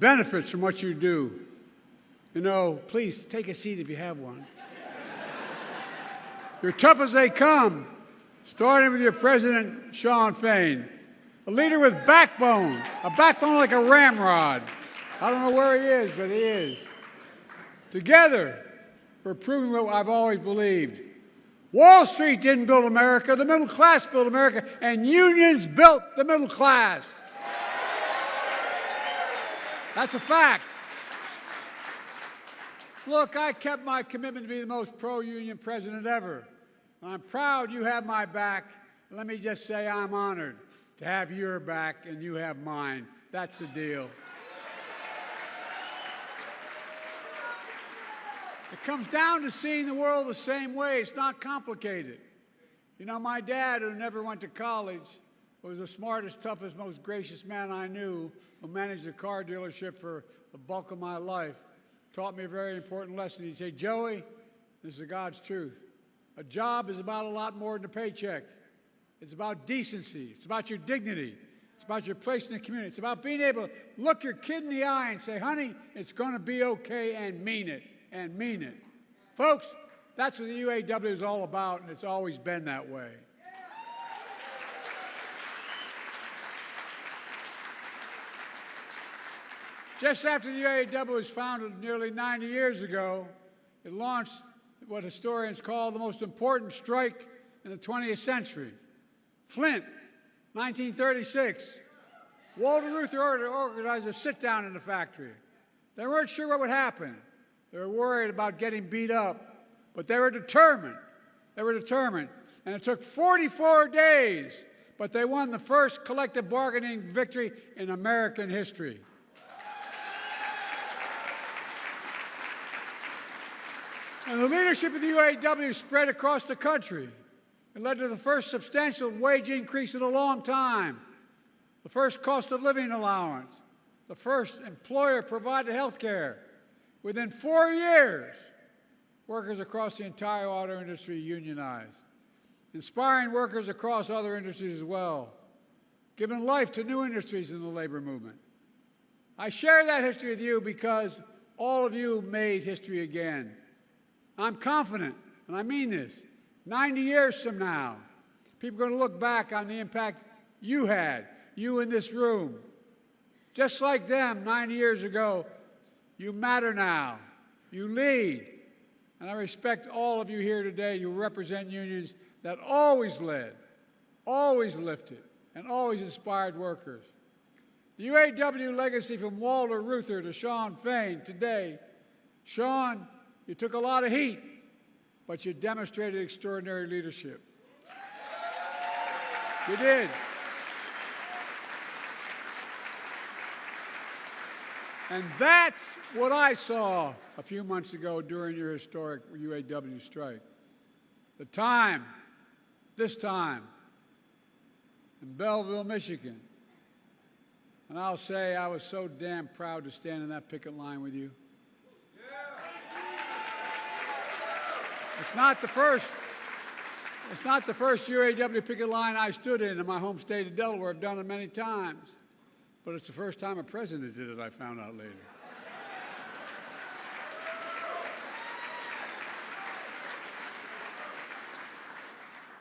benefits from what you do. You know, please take a seat if you have one. You're tough as they come, starting with your President Shawn Fain, a leader with backbone, a backbone like a ramrod. I don't know where he is, but he is. Together, we're proving what I've always believed. Wall Street didn't build America, the middle class built America, and unions built the middle class. That's a fact. Look, I kept my commitment to be the most pro-union president ever. I'm proud you have my back. Let me just say I'm honored to have your back and you have mine. That's the deal. It comes down to seeing the world the same way. It's not complicated. You know, my dad, who never went to college, was the smartest, toughest, most gracious man I knew, who managed a car dealership for the bulk of my life, taught me a very important lesson. He'd say, Joey, this is God's truth. A job is about a lot more than a paycheck. It's about decency. It's about your dignity. It's about your place in the community. It's about being able to look your kid in the eye and say, honey, it's going to be okay, and mean it, and mean it. Folks, that's what the UAW is all about, and it's always been that way. Just after the UAW was founded nearly 90 years ago, it launched what historians call the most important strike in the 20th century. Flint, 1936. Walter Reuther organized a sit-down in the factory. They weren't sure what would happen. They were worried about getting beat up, but they were determined. They were determined. And it took 44 days, but they won the first collective bargaining victory in American history. And the leadership of the UAW spread across the country. It led to the first substantial wage increase in a long time, the first cost of living allowance, the first employer-provided health care. Within 4 years, workers across the entire auto industry unionized, inspiring workers across other industries as well, giving life to new industries in the labor movement. I share that history with you because all of you made history again. I'm confident, and I mean this, 90 years from now, people are going to look back on the impact you had, you in this room. Just like them 90 years ago, you matter now. You lead. And I respect all of you here today. You represent unions that always led, always lifted, and always inspired workers. The UAW legacy from Walter Reuther to Shawn Fain today. Shawn, you took a lot of heat, but you demonstrated extraordinary leadership. You did. And that's what I saw a few months ago during your historic UAW strike. The time, this time, in Belleville, Michigan. And I'll say I was so damn proud to stand in that picket line with you. It's not the first UAW picket line I stood in my home state of Delaware. I've done it many times. But it's the first time a president did it, I found out later.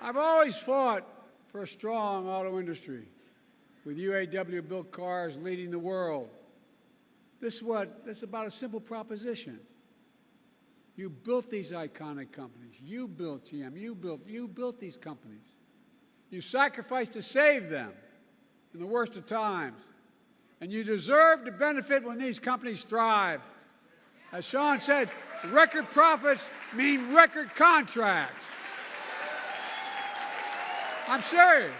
I've always fought for a strong auto industry, with UAW-built cars leading the world. This is about a simple proposition. You built these iconic companies. You built GM. You built these companies. You sacrificed to save them in the worst of times. And you deserve to benefit when these companies thrive. As Shawn said, record profits mean record contracts. I'm serious.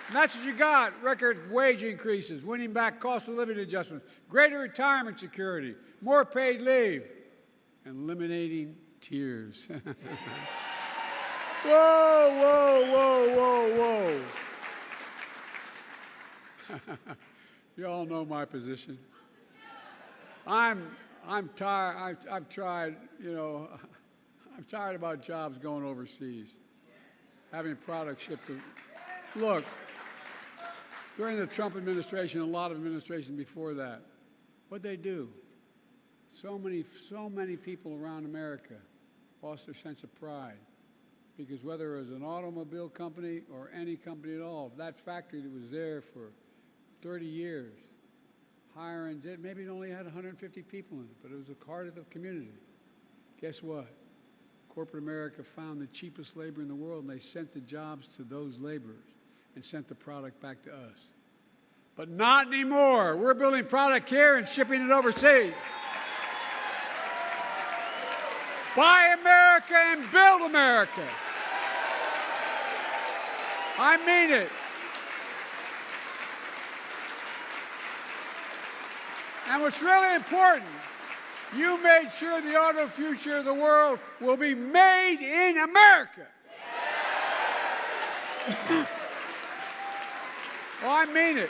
And that's what you got, record wage increases, winning back cost of living adjustments, greater retirement security, more paid leave, and eliminating tears. Whoa, whoa, whoa, whoa, whoa. You all know my position. I'm tired. I've tried, you know, I'm tired about jobs going overseas, having products shipped to. Look, during the Trump administration, a lot of administrations before that. What'd they do? So many people around America lost their sense of pride because whether it was an automobile company or any company at all, that factory that was there for 30 years, hiring, maybe it only had 150 people in it, but it was the heart of the community. Guess what? Corporate America found the cheapest labor in the world, and they sent the jobs to those laborers and sent the product back to us. But not anymore. We're building product here and shipping it overseas. Buy America and build America. I mean it. And what's really important, you made sure the auto future of the world will be made in America. Oh, I mean it.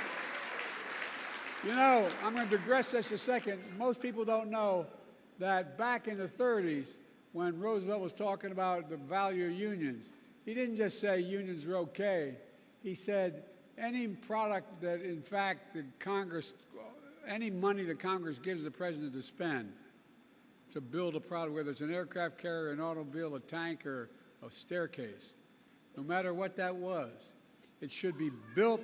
You know, I'm going to digress just a second. Most people don't know that back in the 30s, when Roosevelt was talking about the value of unions, he didn't just say unions are okay. He said any product that, in fact, the Congress, any money that Congress gives the president to spend to build a product, whether it's an aircraft carrier, an automobile, a tank, or a staircase, no matter what that was, it should be built.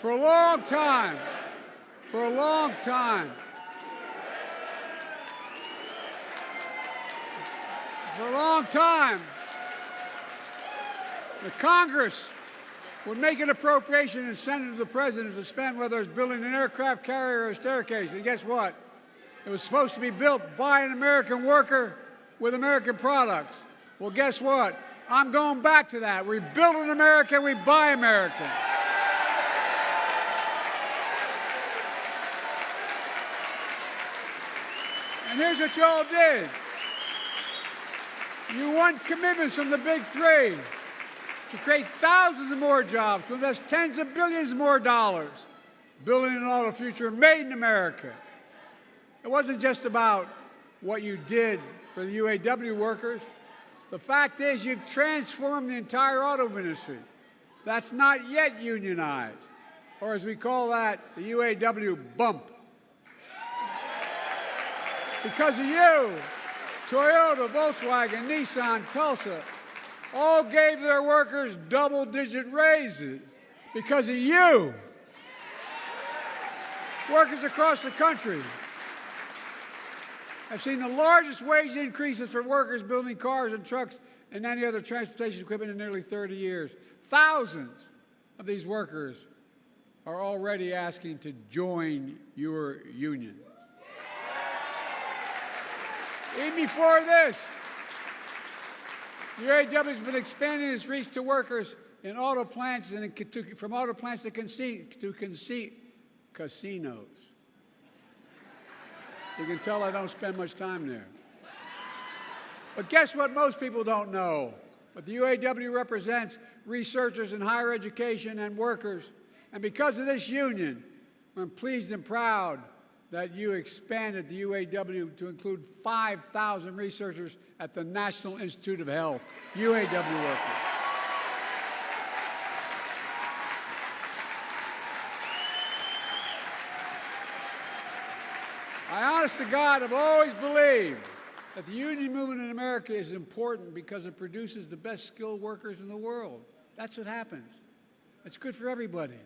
For a long time, the Congress would make an appropriation and send it to the president to spend, whether it's building an aircraft carrier or a staircase. And guess what? It was supposed to be built by an American worker with American products. Well, guess what? I'm going back to that. We build in America, we buy American. And here's what you all did. You won commitments from the big three to create thousands of more jobs, to invest tens of billions more dollars, building an auto future made in America. It wasn't just about what you did for the UAW workers. The fact is you've transformed the entire auto industry. That's not yet unionized, or as we call that, the UAW bump. Because of you, Toyota, Volkswagen, Nissan, Tulsa, all gave their workers double-digit raises. Because of you. Workers across the country have seen the largest wage increases for workers building cars and trucks and any other transportation equipment in nearly 30 years. Thousands of these workers are already asking to join your union. Even before this, the UAW has been expanding its reach to workers in auto plants and from auto plants to casinos. You can tell I don't spend much time there. But guess what most people don't know? What the UAW represents researchers in higher education and workers. And because of this union, I'm pleased and proud that you expanded the UAW to include 5,000 researchers at the National Institute of Health, UAW workers. I, honest to God, have always believed that the union movement in America is important because it produces the best skilled workers in the world. That's what happens. It's good for everybody.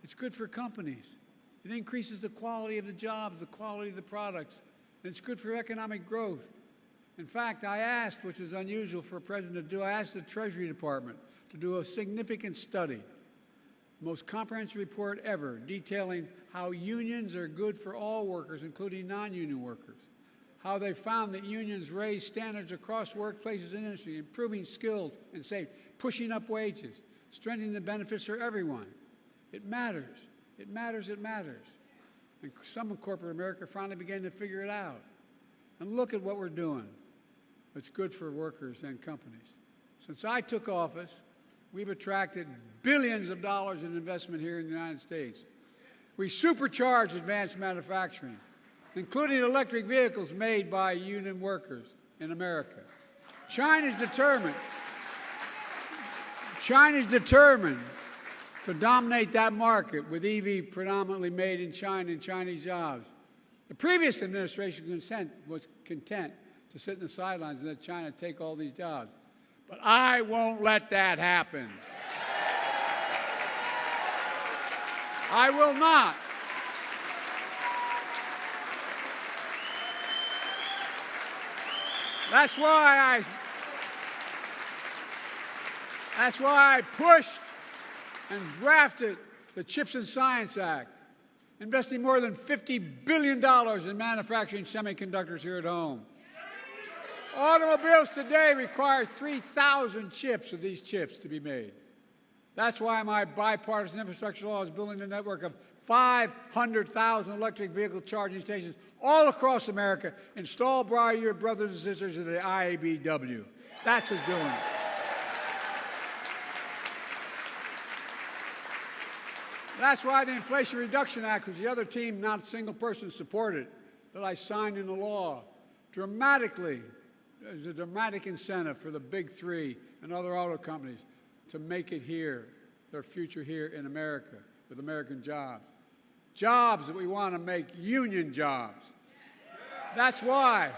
It's good for companies. It increases the quality of the jobs, the quality of the products, and it's good for economic growth. In fact, I asked, which is unusual for a president to do, I asked the Treasury Department to do a significant study, the most comprehensive report ever, detailing how unions are good for all workers, including non-union workers, how they found that unions raise standards across workplaces and industry, improving skills and safety, pushing up wages, strengthening the benefits for everyone. It matters. It matters. It matters. And some in corporate America finally began to figure it out. And look at what we're doing. It's good for workers and companies. Since I took office, we've attracted billions of dollars in investment here in the United States. We supercharged advanced manufacturing, including electric vehicles made by union workers in America. China's determined to dominate that market with EV predominantly made in China and Chinese jobs. The previous administration was content to sit in the sidelines and let China take all these jobs. But I won't let that happen. I will not. That's why I pushed and drafted the CHIPS and Science Act, investing more than $50 billion in manufacturing semiconductors here at home. Automobiles today require 3,000 chips of these chips to be made. That's why my bipartisan infrastructure law is building a network of 500,000 electric vehicle charging stations all across America, installed by your brothers and sisters of the UAW. That's what's doing it. That's why the Inflation Reduction Act, which the other team, not a single person, supported, that I signed into law, dramatically, there's a dramatic incentive for the big three and other auto companies to make it here, their future here in America, with American jobs. Jobs that we want to make union jobs. That's why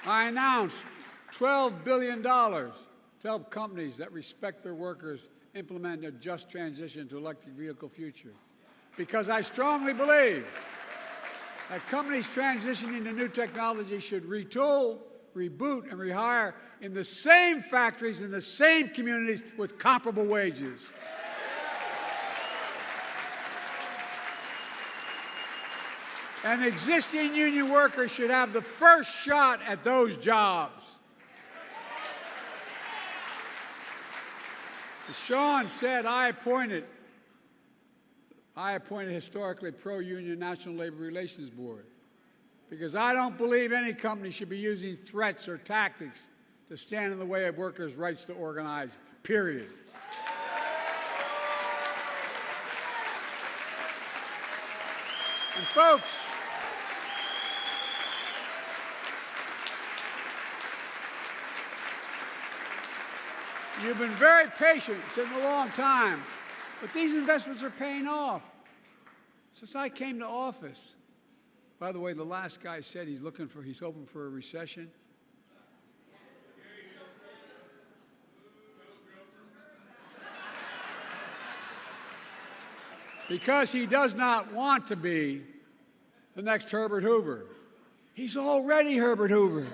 I announced $12 billion to help companies that respect their workers implement a just transition to electric vehicle future. Because I strongly believe that companies transitioning to new technology should retool, reboot, and rehire in the same factories, in the same communities with comparable wages. And existing union workers should have the first shot at those jobs. As Shawn said, I appointed historically pro-union National Labor Relations Board because I don't believe any company should be using threats or tactics to stand in the way of workers' rights to organize, period. And folks, you've been very patient, sitting a long time, but these investments are paying off. Since I came to office, by the way, the last guy said he's hoping for a recession. Because he does not want to be the next Herbert Hoover. He's already Herbert Hoover.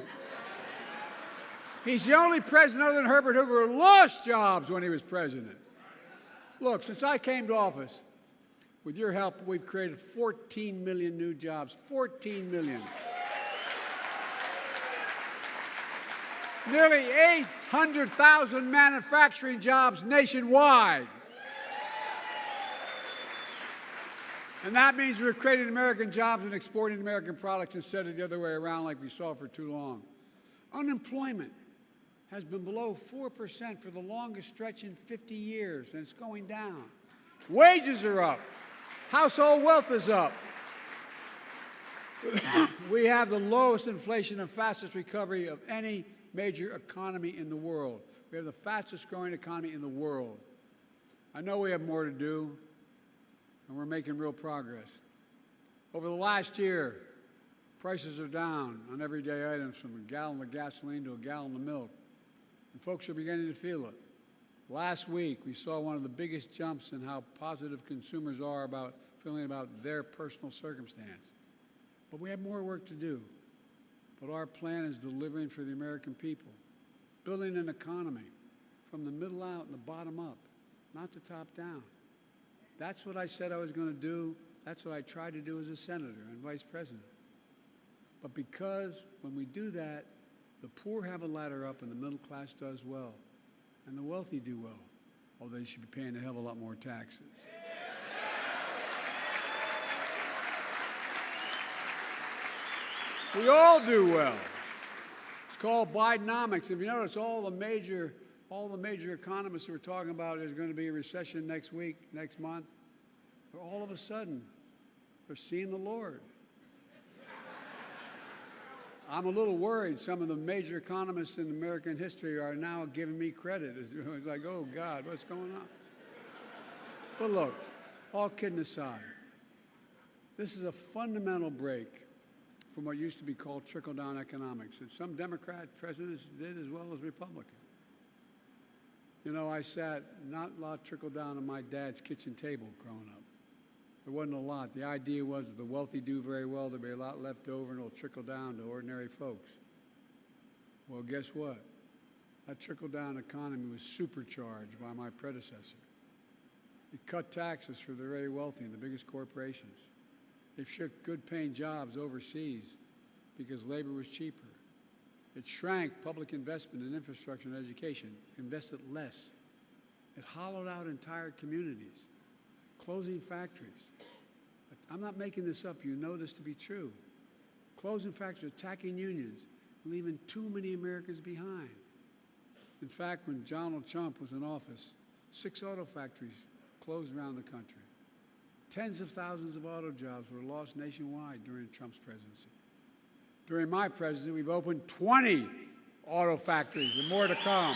He's the only president other than Herbert Hoover who lost jobs when he was president. Look, since I came to office, with your help, we've created 14 million new jobs. 14 million. Nearly 800,000 manufacturing jobs nationwide. And that means we're creating American jobs and exporting American products instead of the other way around like we saw for too long. Unemployment has been below 4% for the longest stretch in 50 years, and it's going down. Wages are up. Household wealth is up. We have the lowest inflation and fastest recovery of any major economy in the world. We have the fastest growing economy in the world. I know we have more to do, and we're making real progress. Over the last year, prices are down on everyday items from a gallon of gasoline to a gallon of milk. And folks are beginning to feel it. Last week, we saw one of the biggest jumps in how positive consumers are about feeling about their personal circumstance. But we have more work to do. But our plan is delivering for the American people, building an economy from the middle out and the bottom up, not the top down. That's what I said I was going to do. That's what I tried to do as a senator and vice president. But because when we do that, the poor have a ladder up and the middle class does well, and the wealthy do well, although they should be paying a hell of a lot more taxes. We all do well. It's called Bidenomics. If you notice, all the major economists who are talking about there's going to be a recession next week, next month, but all of a sudden, they're seeing the Lord. I'm a little worried. Some of the major economists in American history are now giving me credit. It's like, oh, God, what's going on? But look, all kidding aside, this is a fundamental break from what used to be called trickle-down economics that some Democrat presidents did as well as Republican. You know, I sat not a lot trickle-down on my dad's kitchen table growing up. There wasn't a lot. The idea was that the wealthy do very well, there'll be a lot left over, and it'll trickle down to ordinary folks. Well, guess what? That trickle-down economy was supercharged by my predecessor. It cut taxes for the very wealthy and the biggest corporations. It shipped good-paying jobs overseas because labor was cheaper. It shrank public investment in infrastructure and education, invested less. It hollowed out entire communities, closing factories. I'm not making this up. You know this to be true. Closing factories, attacking unions, leaving too many Americans behind. In fact, when Donald Trump was in office, 6 auto factories closed around the country. Tens of thousands of auto jobs were lost nationwide during Trump's presidency. During my presidency, we've opened 20 auto factories and more to come.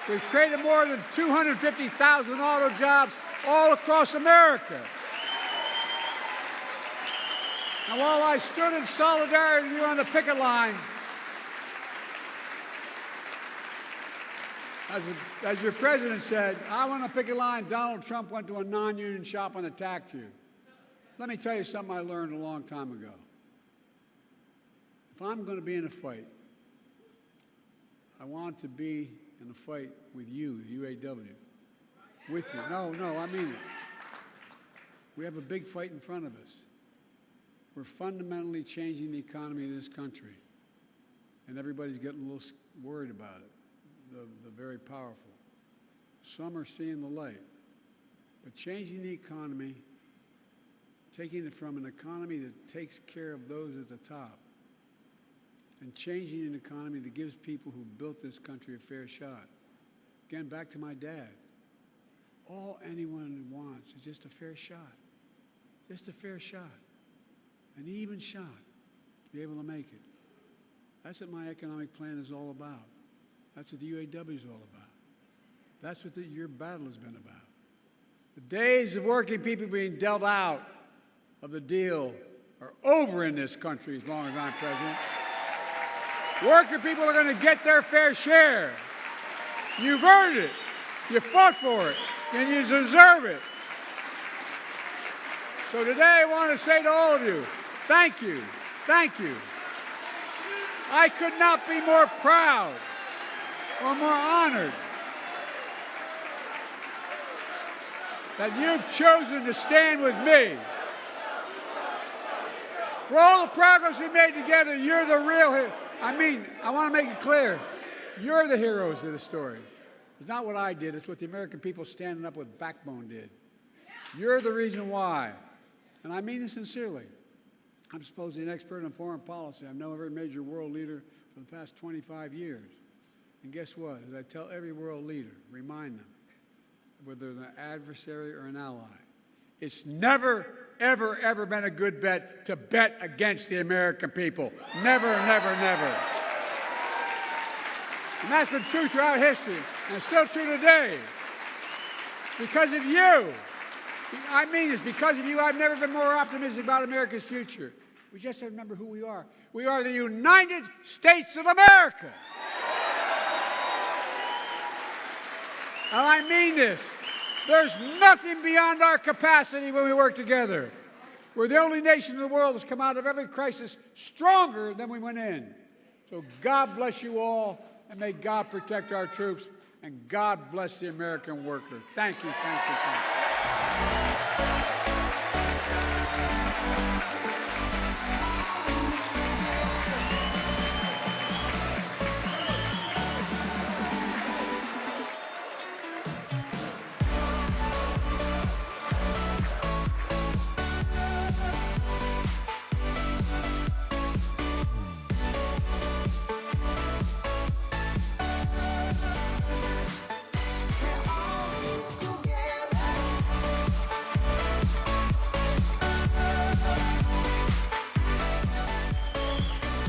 We've created more than 250,000 auto jobs all across America. And while I stood in solidarity with you on the picket line, as your president said, I went on a picket line, Donald Trump went to a non-union shop and attacked you. Let me tell you something I learned a long time ago. If I'm going to be in a fight, I want to be in a fight with you, the UAW, with you. No, I mean it. We have a big fight in front of us. We're fundamentally changing the economy of this country, and everybody's getting a little worried about it, the very powerful. Some are seeing the light, but changing the economy, taking it from an economy that takes care of those at the top, and changing an economy that gives people who built this country a fair shot. Again, back to my dad. All anyone wants is just a fair shot. Just a fair shot. An even shot to be able to make it. That's what my economic plan is all about. That's what the UAW is all about. That's what your battle has been about. The days of working people being dealt out of the deal are over in this country as long as I'm president. Working people are going to get their fair share. You've earned it. You fought for it. And you deserve it. So today I want to say to all of you, thank you. Thank you. I could not be more proud or more honored that you've chosen to stand with me. For all the progress we made together, you're the real hero. I mean, I want to make it clear, you're the heroes of the story. It's not what I did, it's what the American people standing up with backbone did. You're the reason why. And I mean this sincerely. I'm supposedly an expert in foreign policy. I've known every major world leader for the past 25 years. And guess what? As I tell every world leader, remind them, whether they're an adversary or an ally, it's never, ever, ever been a good bet to bet against the American people. Never, never, never. And that's been true throughout history, and it's still true today. Because of you. I mean this, because of you, I've never been more optimistic about America's future. We just have to remember who we are. We are the United States of America. And I mean this. There's nothing beyond our capacity when we work together. We're the only nation in the world that's come out of every crisis stronger than we went in. So God bless you all, and may God protect our troops, and God bless the American worker. Thank you, thank you, thank you.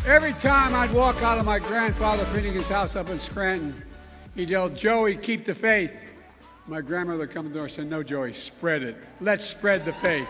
Every time I'd walk out of my grandfather Finnegan's house up in Scranton, he'd yell, "Joey, keep the faith." My grandmother would come to the door and say, "No, Joey, spread it. Let's spread the faith."